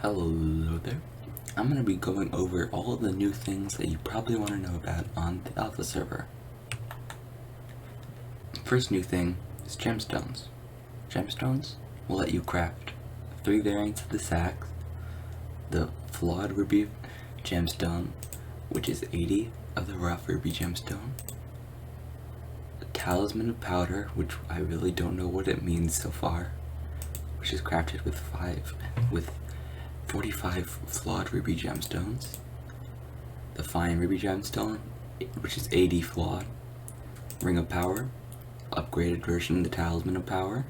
Hello there. I'm going to be going over all of the new things that you probably want to know about on the alpha server. First new thing is gemstones. Gemstones will let you craft 3 variants of the sax, the flawed ruby gemstone, which is 80 of the rough ruby gemstone, the talisman of powder, which I really don't know what it means so far, which is crafted with 45 flawed ruby gemstones, the fine ruby gemstone, which is 80 flawed, ring of power, upgraded version of the talisman of power,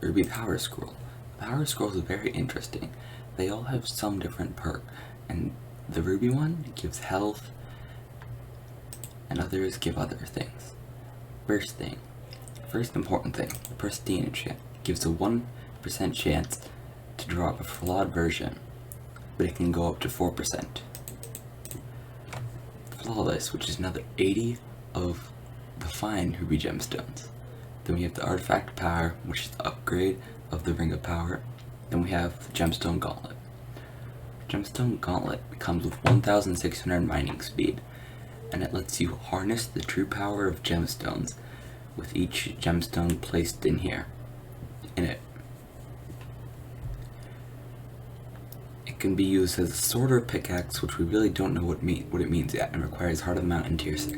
ruby power scroll. The power scrolls are very interesting. They all have some different perk, and the ruby one gives health, and others give other things. First important thing, the pristine enchant gives a 1% chance to drop a flawed version, but it can go up to 4%. Flawless, which is another 80 of the fine ruby gemstones. Then we have the artifact power, which is the upgrade of the ring of power. Then we have the gemstone gauntlet. Gemstone gauntlet comes with 1600 mining speed, and it lets you harness the true power of gemstones with each gemstone placed in it. It can be used as a sword or pickaxe, which we really don't know what it means yet, and requires Heart of the Mountain tier 6.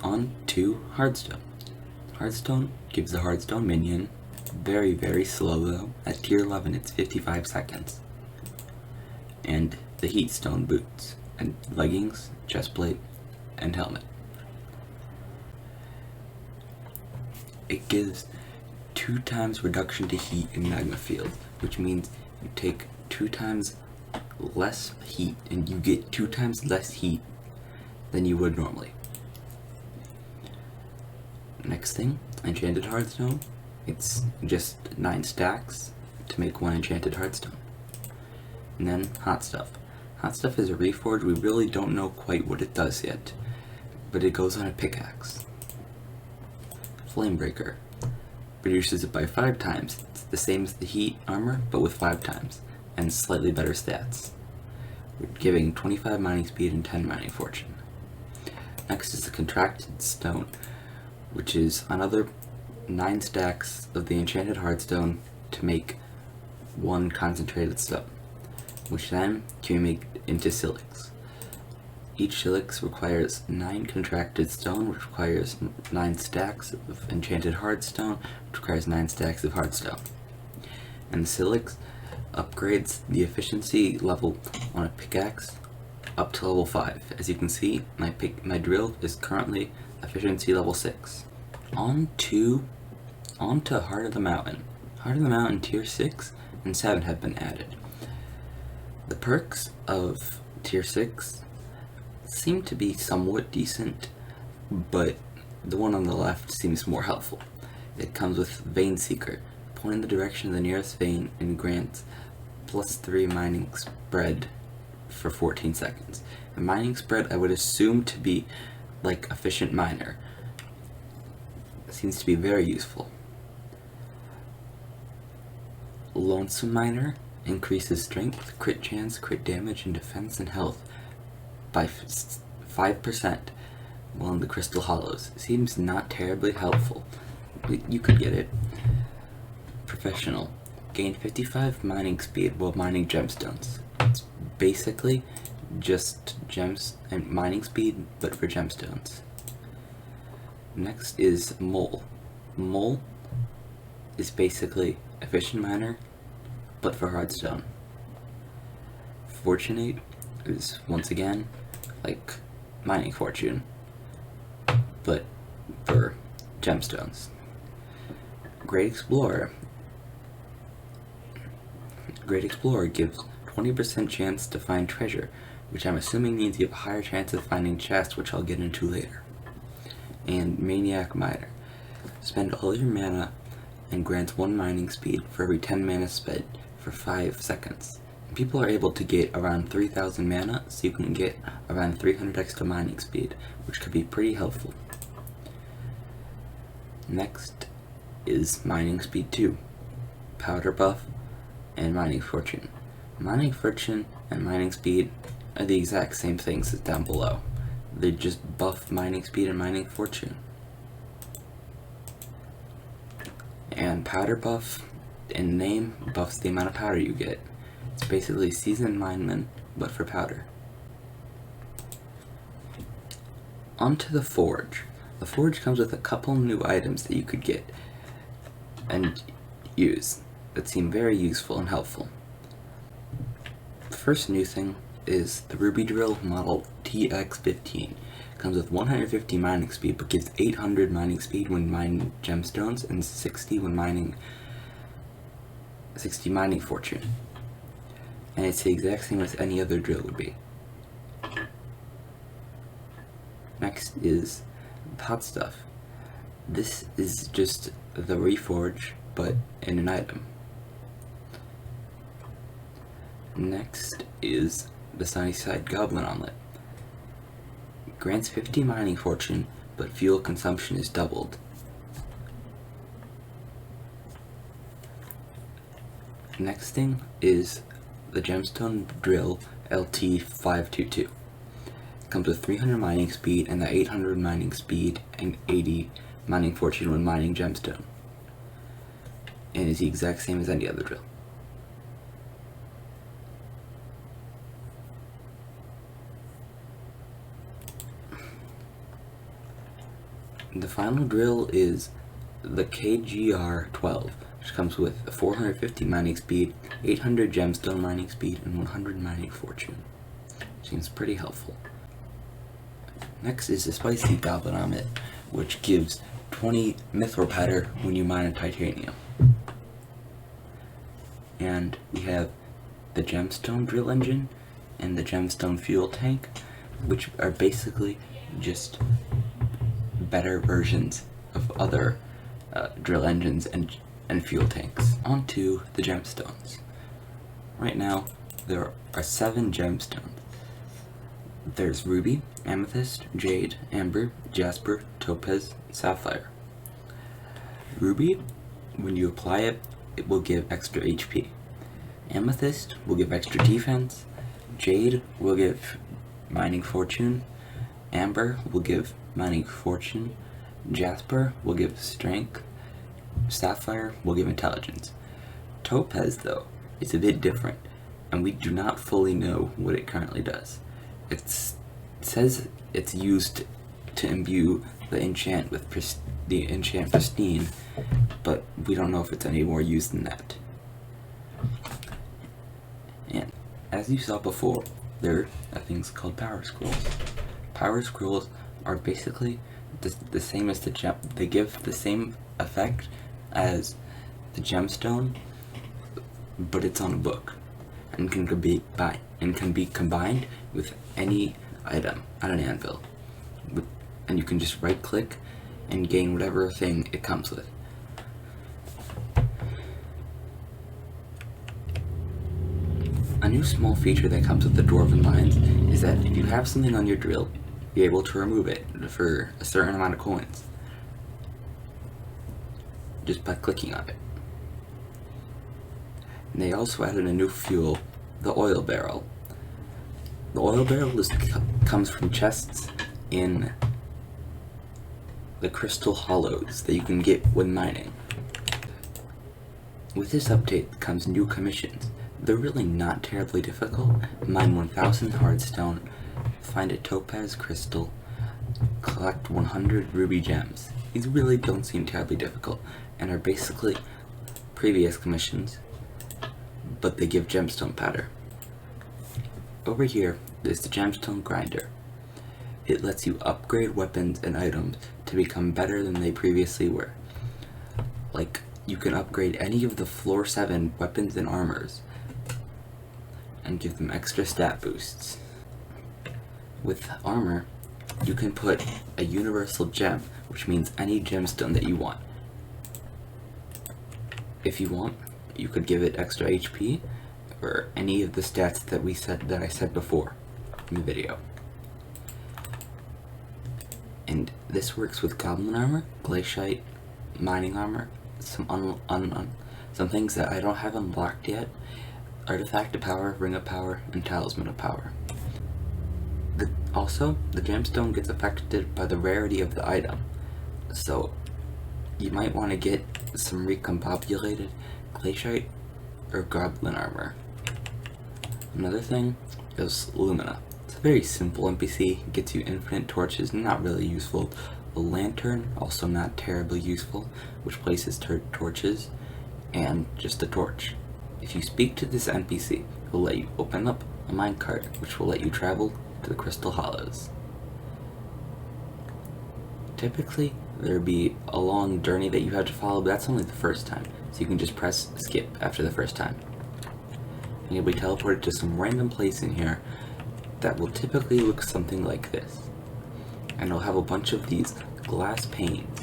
On to Hardstone. Hardstone gives the Hardstone minion, very slow though. At tier 11 it's 55 seconds. And the Heatstone boots, and leggings, chestplate, and helmet. It gives 2 times reduction to heat in magma field, which means you take 2 times less heat and you get 2 times less heat than you would normally. Next thing, enchanted hardstone. It's just 9 stacks to make 1 enchanted hardstone. And then hot stuff. Hot stuff is a reforge. We really don't know quite what it does yet, but it goes on a pickaxe. Flamebreaker reduces it by 5 times. It's the same as the heat armor, but with 5 times, and slightly better stats, giving 25 mining speed and 10 mining fortune. Next is the contracted stone, which is another 9 stacks of the enchanted hardstone to make 1 concentrated stone, which then can be made into silex. Each silex requires 9 contracted stone, which requires 9 stacks of enchanted hardstone, which requires 9 stacks of hardstone. And the silex upgrades the efficiency level on a pickaxe up to level 5. As you can see, my drill is currently efficiency level 6. On to Heart of the Mountain. Heart of the Mountain tier 6 and 7 have been added. The perks of tier 6 seem to be somewhat decent, but the one on the left seems more helpful. It comes with Vein Seeker. Point in the direction of the nearest vein and grants +3 mining spread for 14 seconds. The mining spread I would assume to be like efficient miner. It seems to be very useful. Lonesome Miner increases strength, crit chance, crit damage, and defense and health by 5% while in the Crystal Hollows. Seems not terribly helpful, but you could get it. Professional. Gain 55 mining speed while mining gemstones. It's basically just gems and mining speed, but for gemstones. Next is Mole. Mole is basically efficient miner, but for hardstone. Fortunate is once again like mining fortune, but for gemstones. Great Explorer. Great Explorer gives 20% chance to find treasure, which I'm assuming means you have a higher chance of finding chests, which I'll get into later. And Maniac Miner. Spend all your mana and grants 1 mining speed for every 10 mana spent for 5 seconds. People are able to get around 3000 mana, so you can get around 300 extra mining speed, which could be pretty helpful. Next is mining speed 2. powder buff, and mining fortune. Mining fortune and mining speed are the exact same things as down below. They just buff mining speed and mining fortune. And powder buff, in name, buffs the amount of powder you get. It's basically seasoned mineman, but for powder. Onto the forge. The forge comes with a couple new items that you could get and use that seem very useful and helpful. The first new thing is the ruby drill model TX15. Comes with 150 mining speed, but gives 800 mining speed when mining gemstones and 60 mining fortune. And it's the exact same as any other drill would be. Next is hot stuff. This is just the reforge, but in an item. Next is the Sunnyside Goblin Omelet. Grants 50 mining fortune, but fuel consumption is doubled. Next thing is the Gemstone Drill LT522. Comes with 300 mining speed and the 800 mining speed and 80 mining fortune when mining gemstone. And is the exact same as any other drill. The final drill is the KGR-12, which comes with 450 mining speed, 800 gemstone mining speed, and 100 mining fortune. Seems pretty helpful. Next is the Spicy Goblin Omelet, which gives 20 mithril powder when you mine a titanium. And we have the gemstone drill engine and the gemstone fuel tank, which are basically just better versions of other drill engines and fuel tanks. Onto the gemstones. Right now, there are 7 gemstones. There's ruby, amethyst, jade, amber, jasper, topaz, sapphire. Ruby, when you apply it, it will give extra HP. Amethyst will give extra defense. Jade will give mining fortune. Amber will give mining fortune. Jasper will give strength. Sapphire will give intelligence. Topaz, though, is a bit different, and we do not fully know what it currently does. It says it's used to imbue the enchant with the enchant pristine, but we don't know if it's any more used than that. And as you saw before, there are things called power scrolls. Power scrolls are basically the same as the gem. They give the same effect as the gemstone, but it's on a book and can be combined with any item on an anvil, and you can just right click and gain whatever thing it comes with. A new small feature that comes with the Dwarven Mines is that if you have something on your drill, you're able to remove it for a certain amount of coins just by clicking on it. And they also added a new fuel, the oil barrel. The oil barrel comes from chests in the crystal hollows that you can get when mining. With this update comes new commissions. They're really not terribly difficult. Mine 1000 hardstone, find a topaz crystal, collect 100 ruby gems. These really don't seem terribly difficult and are basically previous commissions, but they give gemstone powder. Over here is the gemstone grinder. It lets you upgrade weapons and items to become better than they previously were. Like, you can upgrade any of the floor 7 weapons and armors and give them extra stat boosts. With armor, you can put a universal gem, which means any gemstone that you want. If you want, you could give it extra HP or any of the stats that I said before in the video. And this works with goblin armor, glaciite, mining armor, some Some things that I don't have unlocked yet: Artifact of Power, Ring of Power, and Talisman of Power. Also, the gemstone gets affected by the rarity of the item, so you might want to get some recombobulated glaciate or goblin armor. Another thing is Lumina. It's a very simple NPC, it gets you infinite torches, not really useful. A lantern, also not terribly useful, which places torches, and just a torch. If you speak to this NPC, it will let you open up a minecart, which will let you travel to the Crystal Hollows. Typically, there'd be a long journey that you have to follow, but that's only the first time, so you can just press skip after the first time. And you'll be teleported to some random place in here that will typically look something like this. And it'll have a bunch of these glass panes,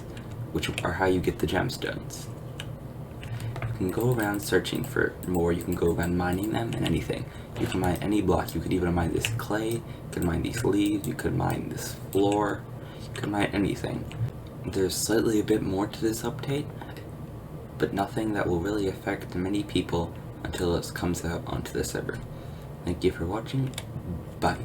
which are how you get the gemstones. You can go around searching for more, you can go around mining them and anything. You can mine any block, you could even mine this clay, you could mine these leaves, you could mine this floor, you could mine anything. There's slightly a bit more to this update, but nothing that will really affect many people until it comes out onto the server. Thank you for watching, bye.